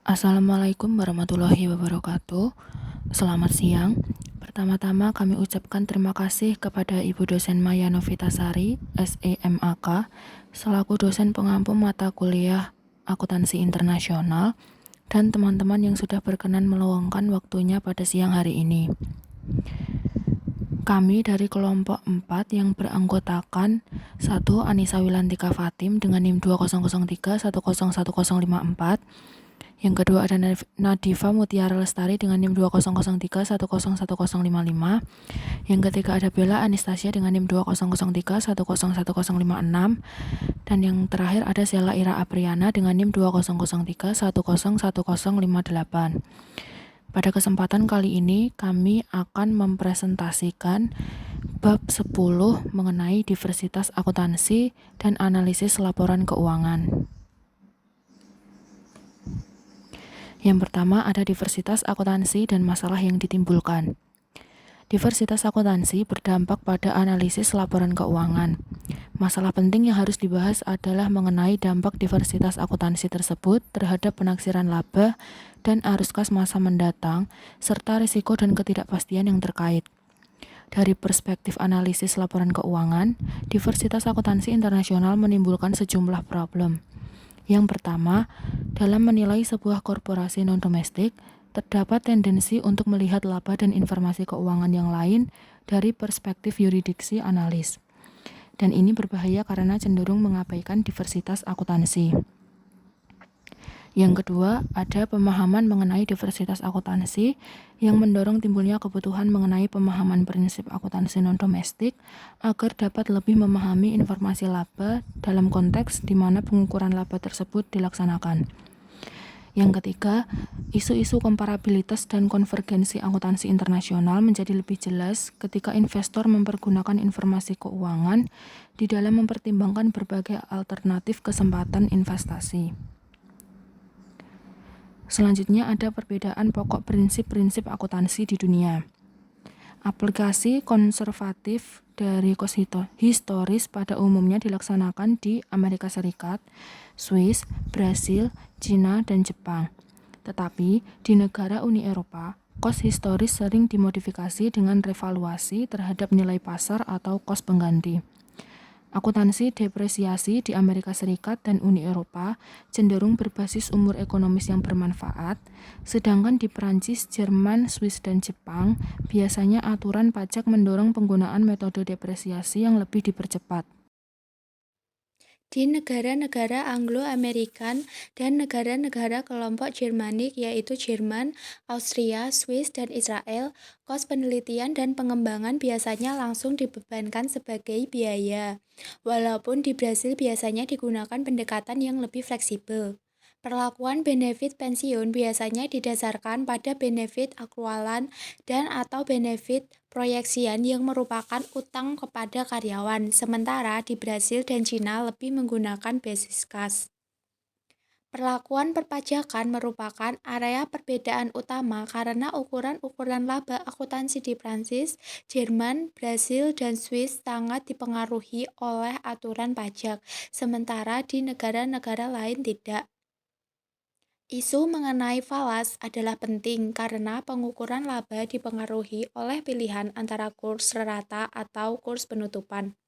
Assalamualaikum warahmatullahi wabarakatuh. Selamat siang. Pertama-tama kami ucapkan terima kasih kepada Ibu dosen Maya Novitasari, SEMAK, selaku dosen pengampu mata kuliah Akuntansi Internasional, dan teman-teman yang sudah berkenan meluangkan waktunya pada siang hari ini. Kami dari kelompok 4 yang beranggotakan 1. Anissa Wilantika Fatim dengan NIM 2003101054. Yang kedua ada Nadifa Mutiara Lestari dengan NIM 2003101055. Yang ketiga ada Bella Anastasia dengan NIM 2003101056. Dan yang terakhir ada Sela Ira Apriana dengan NIM 2003101058. Pada kesempatan kali ini kami akan mempresentasikan bab 10 mengenai diversitas akuntansi dan analisis laporan keuangan. Yang pertama ada diversitas akuntansi dan masalah yang ditimbulkan. Diversitas akuntansi berdampak pada analisis laporan keuangan. Masalah penting yang harus dibahas adalah mengenai dampak diversitas akuntansi tersebut terhadap penaksiran laba dan arus kas masa mendatang, serta risiko dan ketidakpastian yang terkait. Dari perspektif analisis laporan keuangan, diversitas akuntansi internasional menimbulkan sejumlah problem. Yang pertama, dalam menilai sebuah korporasi non-domestik, terdapat tendensi untuk melihat laba dan informasi keuangan yang lain dari perspektif yurisdiksi analis. Dan ini berbahaya karena cenderung mengabaikan diversitas akuntansi. Yang kedua, ada pemahaman mengenai diversitas akuntansi yang mendorong timbulnya kebutuhan mengenai pemahaman prinsip akuntansi non-domestik agar dapat lebih memahami informasi laba dalam konteks di mana pengukuran laba tersebut dilaksanakan. Yang ketiga, isu-isu komparabilitas dan konvergensi akuntansi internasional menjadi lebih jelas ketika investor mempergunakan informasi keuangan di dalam mempertimbangkan berbagai alternatif kesempatan investasi. Selanjutnya ada perbedaan pokok prinsip-prinsip akuntansi di dunia. Aplikasi konservatif dari kos historis pada umumnya dilaksanakan di Amerika Serikat, Swiss, Brasil, Cina, dan Jepang. Tetapi di negara Uni Eropa, kos historis sering dimodifikasi dengan revaluasi terhadap nilai pasar atau kos pengganti. Akuntansi depresiasi di Amerika Serikat dan Uni Eropa cenderung berbasis umur ekonomis yang bermanfaat, sedangkan di Perancis, Jerman, Swiss, dan Jepang biasanya aturan pajak mendorong penggunaan metode depresiasi yang lebih dipercepat. Di negara-negara Anglo-Amerikan dan negara-negara kelompok Germanik yaitu Jerman, Austria, Swiss, dan Israel, kos penelitian dan pengembangan biasanya langsung dibebankan sebagai biaya. Walaupun di Brasil biasanya digunakan pendekatan yang lebih fleksibel. Perlakuan benefit pensiun biasanya didasarkan pada benefit akrualan dan atau benefit proyeksian yang merupakan utang kepada karyawan, sementara di Brasil dan Cina lebih menggunakan basis kas. Perlakuan perpajakan merupakan area perbedaan utama karena ukuran-ukuran laba akuntansi di Prancis, Jerman, Brasil, dan Swiss sangat dipengaruhi oleh aturan pajak, sementara di negara-negara lain tidak. Isu mengenai falas adalah penting karena pengukuran laba dipengaruhi oleh pilihan antara kurs rata atau kurs penutupan.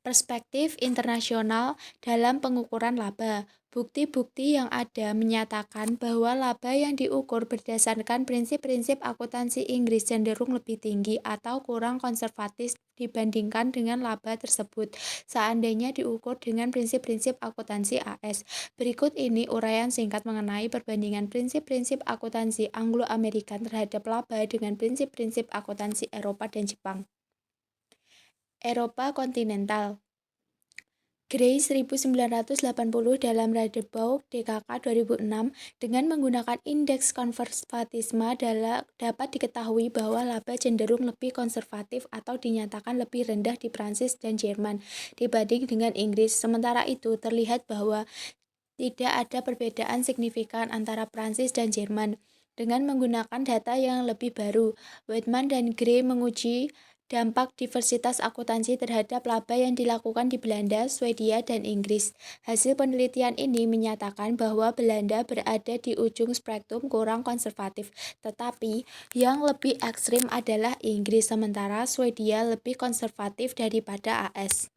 Perspektif internasional dalam pengukuran laba. Bukti-bukti yang ada menyatakan bahwa laba yang diukur berdasarkan prinsip-prinsip akuntansi Inggris cenderung lebih tinggi atau kurang konservatif dibandingkan dengan laba tersebut seandainya diukur dengan prinsip-prinsip akuntansi AS. Berikut ini uraian singkat mengenai perbandingan prinsip-prinsip akuntansi Anglo-Amerikan terhadap laba dengan prinsip-prinsip akuntansi Eropa dan Jepang. Eropa kontinental. Gray 1980 dalam Radebaugh DKK 2006 dengan menggunakan indeks konservatisme dapat diketahui bahwa laba cenderung lebih konservatif atau dinyatakan lebih rendah di Prancis dan Jerman dibanding dengan Inggris. Sementara itu terlihat bahwa tidak ada perbedaan signifikan antara Prancis dan Jerman. Dengan menggunakan data yang lebih baru, Weidman dan Gray menguji Dampak diversitas akuntansi terhadap laba yang dilakukan di Belanda, Swedia, dan Inggris. Hasil penelitian ini menyatakan bahwa Belanda berada di ujung spektrum kurang konservatif, tetapi yang lebih ekstrim adalah Inggris, sementara Swedia lebih konservatif daripada AS.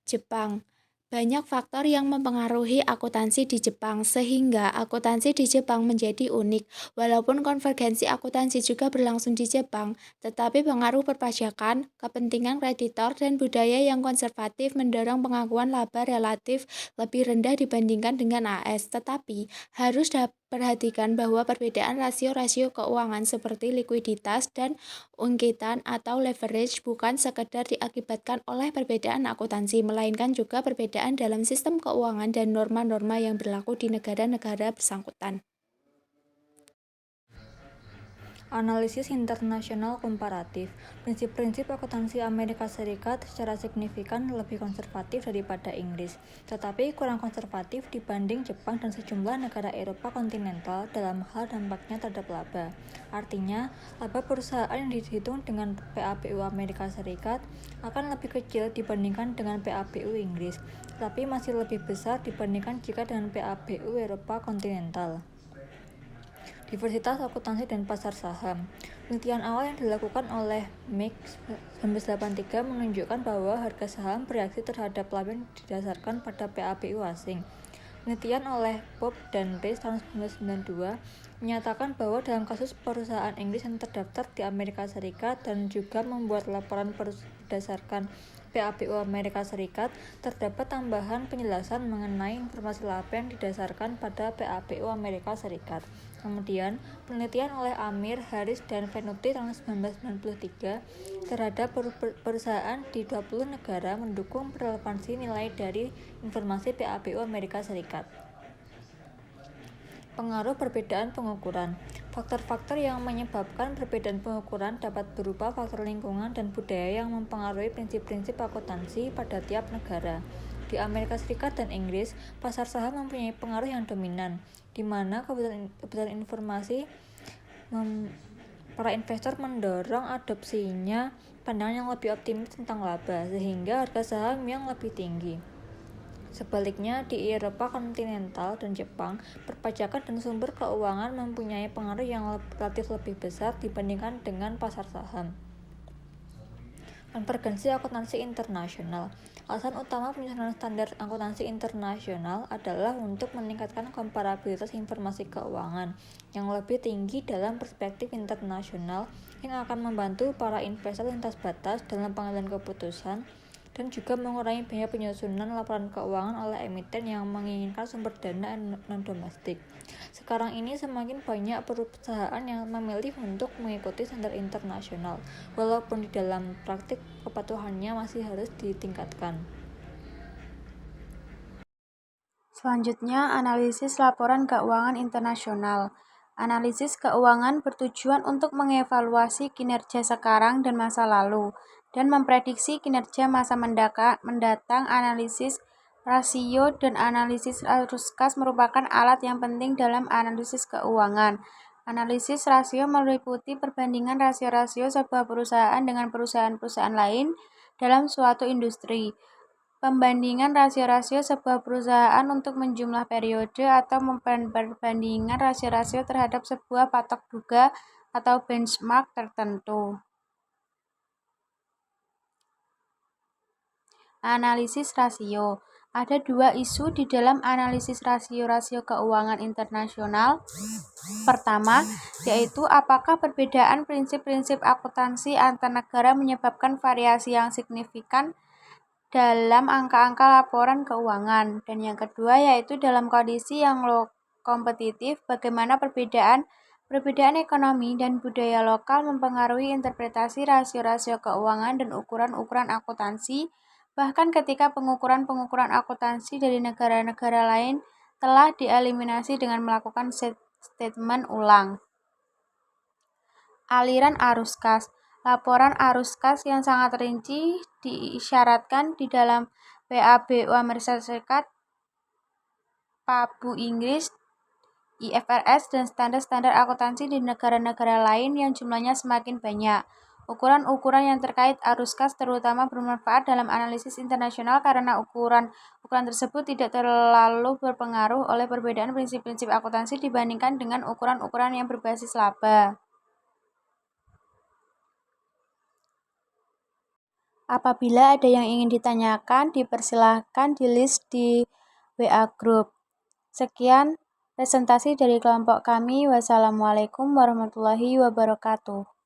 Jepang. Banyak faktor yang mempengaruhi akuntansi di Jepang, sehingga akuntansi di Jepang menjadi unik. Walaupun konvergensi akuntansi juga berlangsung di Jepang, tetapi pengaruh perpajakan, kepentingan kreditor, dan budaya yang konservatif mendorong pengakuan laba relatif lebih rendah dibandingkan dengan AS. Tetapi, harus diperhatikan bahwa perbedaan rasio-rasio keuangan seperti likuiditas dan ungkitan atau leverage bukan sekedar diakibatkan oleh perbedaan akuntansi, melainkan juga perbedaan dalam sistem keuangan dan norma-norma yang berlaku di negara-negara bersangkutan. Analisis internasional komparatif. Prinsip-prinsip akuntansi Amerika Serikat secara signifikan lebih konservatif daripada Inggris, tetapi kurang konservatif dibanding Jepang dan sejumlah negara Eropa kontinental dalam hal dampaknya terhadap laba. Artinya, laba perusahaan yang dihitung dengan PABU Amerika Serikat akan lebih kecil dibandingkan dengan PABU Inggris, tetapi masih lebih besar dibandingkan jika dengan PABU Eropa kontinental. Diversitas akuntansi dan pasar saham. Penelitian awal yang dilakukan oleh Mick 1983 menunjukkan bahwa harga saham bereaksi terhadap laba yang didasarkan pada PABU asing. Penelitian oleh Bob dan Rees tahun 1992 menyatakan bahwa dalam kasus perusahaan Inggris yang terdaftar di Amerika Serikat dan juga membuat laporan berdasarkan PABU Amerika Serikat, terdapat tambahan penjelasan mengenai informasi laba yang didasarkan pada PABU Amerika Serikat. Kemudian, penelitian oleh Amir, Harris, dan Venuti tahun 1993 terhadap perusahaan di 20 negara mendukung relevansi nilai dari informasi PABU Amerika Serikat. Pengaruh perbedaan pengukuran. Faktor-faktor yang menyebabkan perbedaan pengukuran dapat berupa faktor lingkungan dan budaya yang mempengaruhi prinsip-prinsip akuntansi pada tiap negara. Di Amerika Serikat dan Inggris, pasar saham mempunyai pengaruh yang dominan, di mana kebutuhan informasi para investor mendorong adopsinya pandangan yang lebih optimis tentang laba, sehingga harga saham yang lebih tinggi. Sebaliknya, di Eropa kontinental dan Jepang, perpajakan dan sumber keuangan mempunyai pengaruh yang relatif lebih besar dibandingkan dengan pasar saham. Konvergensi akuntansi internasional. Alasan utama penyusunan standar akuntansi internasional adalah untuk meningkatkan komparabilitas informasi keuangan yang lebih tinggi dalam perspektif internasional yang akan membantu para investor lintas batas dalam pengambilan keputusan dan juga mengurangi biaya penyusunan laporan keuangan oleh emiten yang menginginkan sumber dana non-domestik. Sekarang ini semakin banyak perusahaan yang memilih untuk mengikuti standar internasional, walaupun di dalam praktik kepatuhannya masih harus ditingkatkan. Selanjutnya, analisis laporan keuangan internasional. Analisis keuangan bertujuan untuk mengevaluasi kinerja sekarang dan masa lalu, dan memprediksi kinerja masa mendatang. Analisis rasio dan analisis arus kas merupakan alat yang penting dalam analisis keuangan. Analisis rasio meliputi perbandingan rasio-rasio sebuah perusahaan dengan perusahaan-perusahaan lain dalam suatu industri. Pembandingan rasio-rasio sebuah perusahaan untuk menjumlah periode atau perbandingan rasio-rasio terhadap sebuah patok duga atau benchmark tertentu. Analisis rasio. Ada dua isu di dalam analisis rasio-rasio keuangan internasional. Pertama, yaitu apakah perbedaan prinsip-prinsip akuntansi antar negara menyebabkan variasi yang signifikan dalam angka-angka laporan keuangan. Dan yang kedua yaitu dalam kondisi yang kompetitif, bagaimana perbedaan ekonomi dan budaya lokal mempengaruhi interpretasi rasio-rasio keuangan dan ukuran-ukuran akuntansi, bahkan ketika pengukuran-pengukuran akuntansi dari negara-negara lain telah dieliminasi dengan melakukan statement ulang. Aliran arus kas. Laporan arus kas yang sangat rinci diisyaratkan di dalam PABU Amerika Serikat, PABU Inggris, IFRS, dan standar-standar akuntansi di negara-negara lain yang jumlahnya semakin banyak. Ukuran-ukuran yang terkait arus kas terutama bermanfaat dalam analisis internasional karena ukuran tersebut tidak terlalu berpengaruh oleh perbedaan prinsip-prinsip akuntansi dibandingkan dengan ukuran-ukuran yang berbasis laba. Apabila ada yang ingin ditanyakan, dipersilahkan di list di WA Group. Sekian presentasi dari kelompok kami. Wassalamualaikum warahmatullahi wabarakatuh.